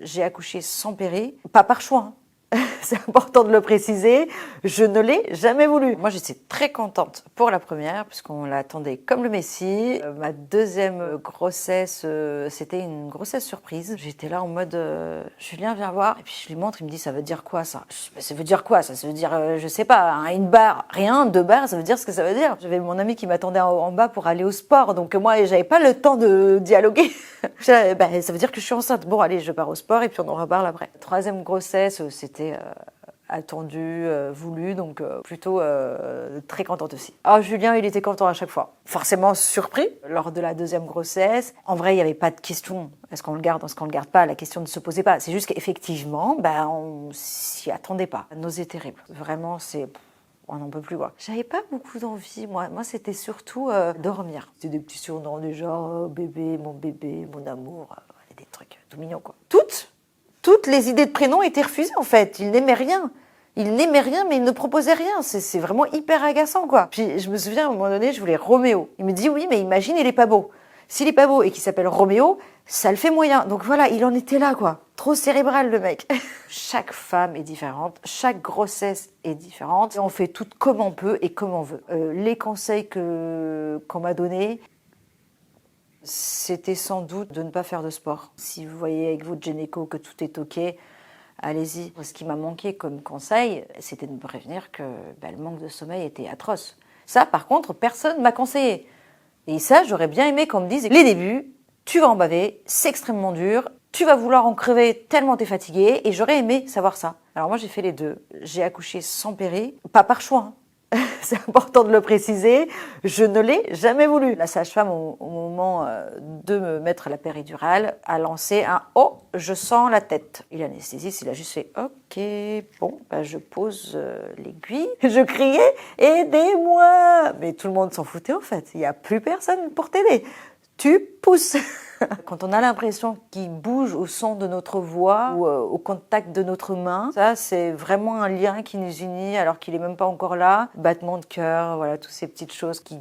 j'ai accouché sans péri, pas par choix, hein. C'est important de le préciser, je ne l'ai jamais voulu. Moi, j'étais très contente pour la première, puisqu'on l'attendait comme le Messie. Ma deuxième grossesse, c'était une grossesse surprise. J'étais là en mode, Julien, viens voir. Et puis je lui montre, il me dit, ça veut dire quoi ça? Je dis, ça veut dire quoi ça? Ça veut dire, je sais pas, hein, une barre, rien, 2 barres, ça veut dire ce que ça veut dire. J'avais mon ami qui m'attendait en bas pour aller au sport, donc moi, j'avais pas le temps de dialoguer. Ça veut dire que je suis enceinte. Bon, allez, je pars au sport et puis on en reparle après. Troisième grossesse, c'était attendu, voulu, donc plutôt très contente aussi. Ah, Julien, il était content à chaque fois. Forcément surpris lors de la deuxième grossesse. En vrai, il n'y avait pas de question. Est-ce qu'on le garde, est-ce qu'on le garde pas? La question ne se posait pas. C'est juste qu'effectivement, on s'y attendait pas. Nausée terrible. Vraiment, on n'en peut plus, quoi. J'avais pas beaucoup d'envie, moi. Moi, c'était surtout dormir. C'était des petits surnoms du genre bébé, mon amour, des trucs tout mignons, quoi. Toutes les idées de prénoms étaient refusées, en fait. Il n'aimait rien. Il n'aimait rien, mais il ne proposait rien. C'est vraiment hyper agaçant, quoi. Puis, je me souviens, à un moment donné, je voulais Roméo. Il me dit, oui, mais imagine, il est pas beau. S'il est pas beau et qu'il s'appelle Roméo, ça le fait moyen. Donc voilà, il en était là, quoi. Trop cérébral, le mec. Chaque femme est différente, chaque grossesse est différente. On fait tout comme on peut et comme on veut. Les conseils qu'on m'a donnés, c'était sans doute de ne pas faire de sport. Si vous voyez avec votre gynéco que tout est OK, allez-y. Ce qui m'a manqué comme conseil, c'était de me prévenir que le manque de sommeil était atroce. Ça, par contre, personne ne m'a conseillé. Et ça, j'aurais bien aimé qu'on me dise, les débuts, tu vas en baver, c'est extrêmement dur, tu vas vouloir en crever tellement t'es fatigué, et j'aurais aimé savoir ça. Alors moi, j'ai fait les deux. J'ai accouché sans péri, pas par choix, hein. C'est important de le préciser, je ne l'ai jamais voulu. La sage-femme, au moment de me mettre la péridurale, a lancé un « Oh, je sens la tête ». Et l'anesthésiste, il a juste fait « Ok, bon, je pose l'aiguille ». Je criais « Aidez-moi » Mais tout le monde s'en foutait en fait, il n'y a plus personne pour t'aider. Tu pousses. Quand on a l'impression qu'il bouge au son de notre voix ou au contact de notre main, ça c'est vraiment un lien qui nous unit alors qu'il n'est même pas encore là. Battement de cœur, voilà, toutes ces petites choses qui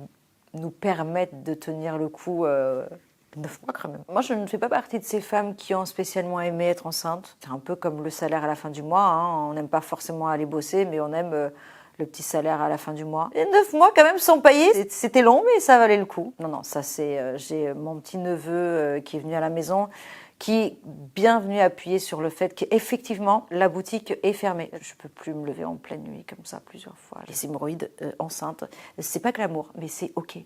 nous permettent de tenir le coup 9 mois quand même. Moi je ne fais pas partie de ces femmes qui ont spécialement aimé être enceinte. C'est un peu comme le salaire à la fin du mois, hein. On n'aime pas forcément aller bosser, mais on aime le petit salaire à la fin du mois. Et 9 mois quand même sans payer, c'était long mais ça valait le coup. Non, ça c'est, j'ai mon petit neveu qui est venu à la maison, qui est bien venu appuyer sur le fait qu'effectivement la boutique est fermée. Je peux plus me lever en pleine nuit comme ça plusieurs fois. Les hémorroïdes enceintes, c'est pas glamour mais c'est ok.